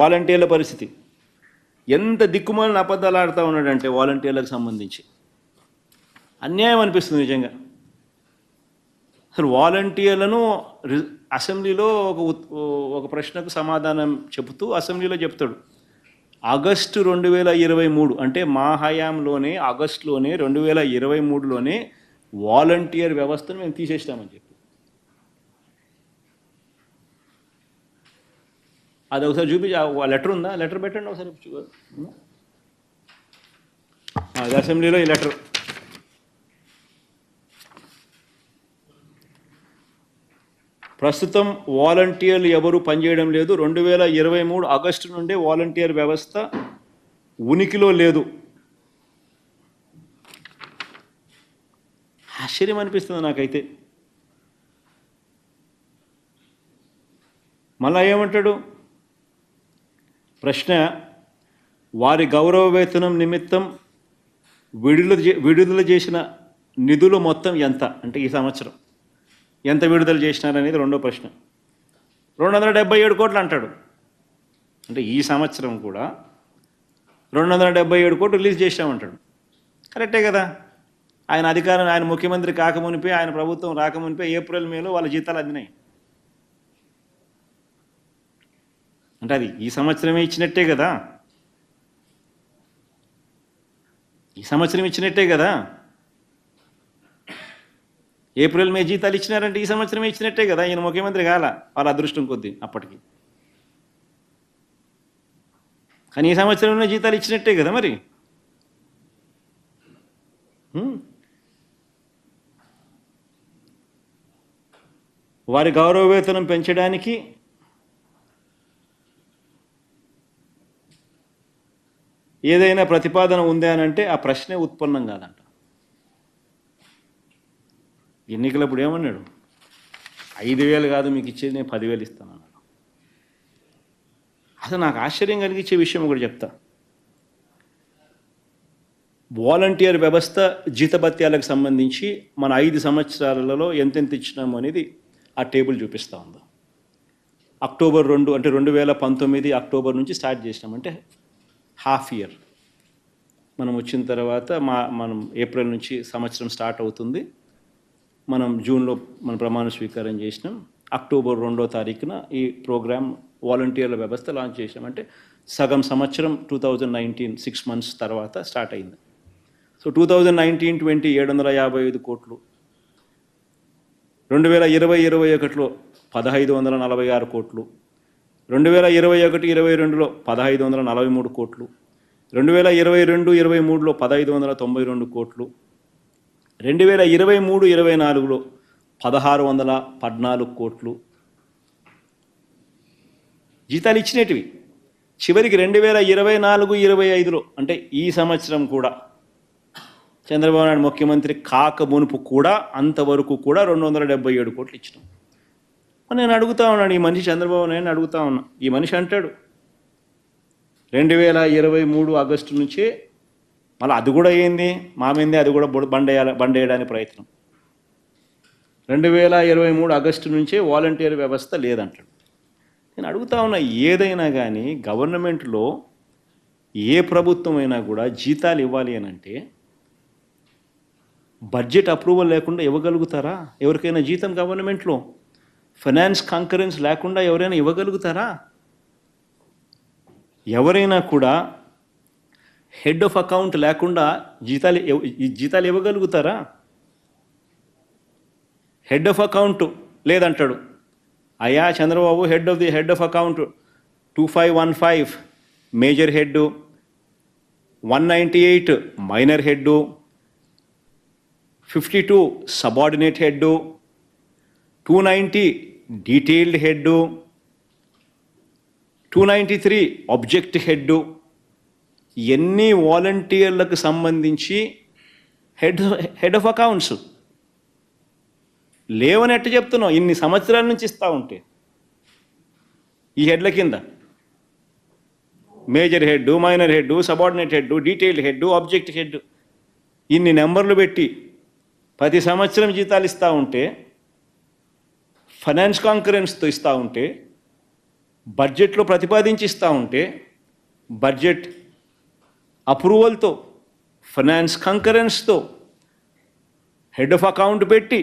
వాలంటీర్ల పరిస్థితి ఎంత దిక్కుమాలిన అబద్ధాలు ఆడుతూ ఉన్నాడంటే వాలంటీర్లకు సంబంధించి అన్యాయం అనిపిస్తుంది నిజంగా. అసలు వాలంటీర్లను అసెంబ్లీలో ఒక ప్రశ్నకు సమాధానం చెబుతూ అసెంబ్లీలో చెప్తాడు, ఆగస్టు 2023 అంటే మా హయాంలోనే ఆగస్టులోనే 2023లోనే వాలంటీర్ వ్యవస్థను మేము తీసేస్తామని చెప్పి. అది ఒకసారి చూపించి లెటర్ ఉందా? లెటర్ పెట్టండి ఒకసారి. అది అసెంబ్లీలో ఈ లెటర్. ప్రస్తుతం వాలంటీర్లు ఎవరు పనిచేయడం లేదు. 2023 ఆగస్టు నుండే వాలంటీర్ వ్యవస్థ ఉనికిలో లేదు. ఆశ్చర్యం అనిపిస్తుంది నాకైతే. మళ్ళా ఏమంటాడు ప్రశ్న, వారి గౌరవ వేతనం నిమిత్తం విడుదల చేసిన నిధులు మొత్తం ఎంత అంటే ఈ సంవత్సరం ఎంత విడుదల చేసినారనేది రెండో ప్రశ్న. 277 కోట్లు అంటాడు. అంటే ఈ సంవత్సరం కూడా 277 కోట్లు రిలీజ్ చేశామంటాడు. కరెక్టే కదా. ఆయన ముఖ్యమంత్రి కాకమునిపే, ఆయన ప్రభుత్వం రాకమునిపే ఏప్రిల్ మేలో వాళ్ళ జీతాలు అందినాయి. అంటే అది ఈ సంవత్సరమే ఇచ్చినట్టే కదా. ఈ సంవత్సరం ఇచ్చినట్టే కదా. ఏప్రిల్ మే జీతాలు ఇచ్చినారంటే ఈ సంవత్సరమే ఇచ్చినట్టే కదా. ఈయన ముఖ్యమంత్రి కాల, వాళ్ళ అదృష్టం కొద్దీ అప్పటికి. కానీ ఈ సంవత్సరంలో జీతాలు ఇచ్చినట్టే కదా మరి. వారి గౌరవ వేతనం పెంచడానికి ఏదైనా ప్రతిపాదన ఉందా అని అంటే ఆ ప్రశ్నే ఉత్పన్నం కాదంట. ఎన్నికలప్పుడు ఏమన్నాడు, 5,000 కాదు మీకు ఇచ్చేది, నేను 10,000 ఇస్తాను అన్నాడు. అసలు నాకు ఆశ్చర్యం కలిగించే విషయం ఒకటి చెప్తా. వాలంటీర్ వ్యవస్థ జీతభత్యాలకు సంబంధించి మన 5 సంవత్సరాలలో ఎంతెంత ఇచ్చినాము అనేది ఆ టేబుల్ చూపిస్తూ ఉంది. అక్టోబర్ 2 అంటే 2019 అక్టోబర్ నుంచి స్టార్ట్ చేసినామంటే హాఫ్ ఇయర్. మనం వచ్చిన తర్వాత మనం ఏప్రిల్ నుంచి సంవత్సరం స్టార్ట్ అవుతుంది. మనం జూన్లో మన ప్రమాణ స్వీకారం చేసినాం. అక్టోబర్ 2వ తారీఖున ఈ ప్రోగ్రామ్ వాలంటీర్ల వ్యవస్థ లాంచ్ చేసినాం. అంటే సగం సంవత్సరం 2019 6 మంత్స్ తర్వాత స్టార్ట్ అయింది. సో 2019-20 755 కోట్లు, 2020-21లో 1,546 కోట్లు, 2021-22లో 1,543 కోట్లు, 2022-23లో 1,592 కోట్లు, 2023-24లో 1,614 కోట్లు జీతాలు ఇచ్చినటివి. చివరికి 2024-25లో అంటే ఈ సంవత్సరం కూడా చంద్రబాబు నాయుడు ముఖ్యమంత్రి కాక మునుపు కూడా అంతవరకు కూడా 277 కోట్లు ఇచ్చినాం. నేను అడుగుతా ఉన్నాను ఈ మనిషి, చంద్రబాబు నాయుడు అడుగుతా ఉన్నా. ఈ మనిషి అంటాడు 2023 ఆగస్టు నుంచే, మళ్ళీ అది కూడా ఏంది మా మీదే, అది కూడా బండేయడానికి ప్రయత్నం. 2023 ఆగస్టు నుంచే వాలంటీర్ వ్యవస్థ లేదంటాడు. నేను అడుగుతా ఉన్నా, ఏదైనా కానీ గవర్నమెంట్లో ఏ ప్రభుత్వం అయినా కూడా జీతాలు ఇవ్వాలి అని అంటే బడ్జెట్ అప్రూవల్ లేకుండా ఇవ్వగలుగుతారా? ఎవరికైనా జీతం గవర్నమెంట్లో ఫైనాన్స్ కాంకరెన్స్ లేకుండా ఎవరైనా ఇవ్వగలుగుతారా? ఎవరైనా కూడా హెడ్ ఆఫ్ అకౌంట్ లేకుండా జీతాలు ఇవ్వగలుగుతారా? హెడ్ ఆఫ్ అకౌంట్ లేదంటాడు. అయ్యా Chandrababu, head of account 2515 major head, 198 minor head, 52 subordinate head, 290 detailed head, 293 object head. ఎన్ని వాలంటీర్లకు సంబంధించి హెడ్ ఆఫ్ అకౌంట్స్ లేవని ఎట్ట చెప్తున్నావు? ఇన్ని సంవత్సరాల నుంచి ఇస్తూ ఉంటే ఈ హెడ్ల కింద major head, minor head, subordinate head, detailed head, object head, ఇన్ని నెంబర్లు పెట్టి ప్రతి సంవత్సరం జీతాలు ఇస్తూ ఉంటే, ఫైనాన్స్ కాంకరెన్స్తో ఇస్తూ ఉంటే, బడ్జెట్లో ప్రతిపాదించి ఇస్తూ ఉంటే బడ్జెట్ అప్రూవల్తో ఫైనాన్స్ కంకరెన్స్తో హెడ్ ఆఫ్ అకౌంట్ పెట్టి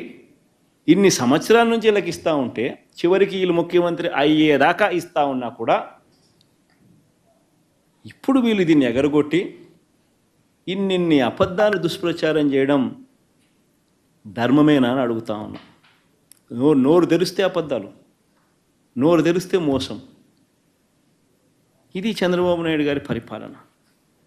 ఇన్ని సంవత్సరాల నుంచి వీళ్ళకి ఇస్తూ ఉంటే చివరికి వీళ్ళు ముఖ్యమంత్రి అయ్యేదాకా ఇస్తూ ఉన్నా కూడా ఇప్పుడు వీళ్ళు దీన్ని ఎగరగొట్టి ఇన్నిన్ని అబద్ధాలు దుష్ప్రచారం చేయడం ధర్మమేనా అని అడుగుతా ఉన్నా. నోరు తెరిస్తే అబద్ధాలు, నోరు తెరిస్తే మోసం. ఇది చంద్రబాబు నాయుడు గారి పరిపాలన.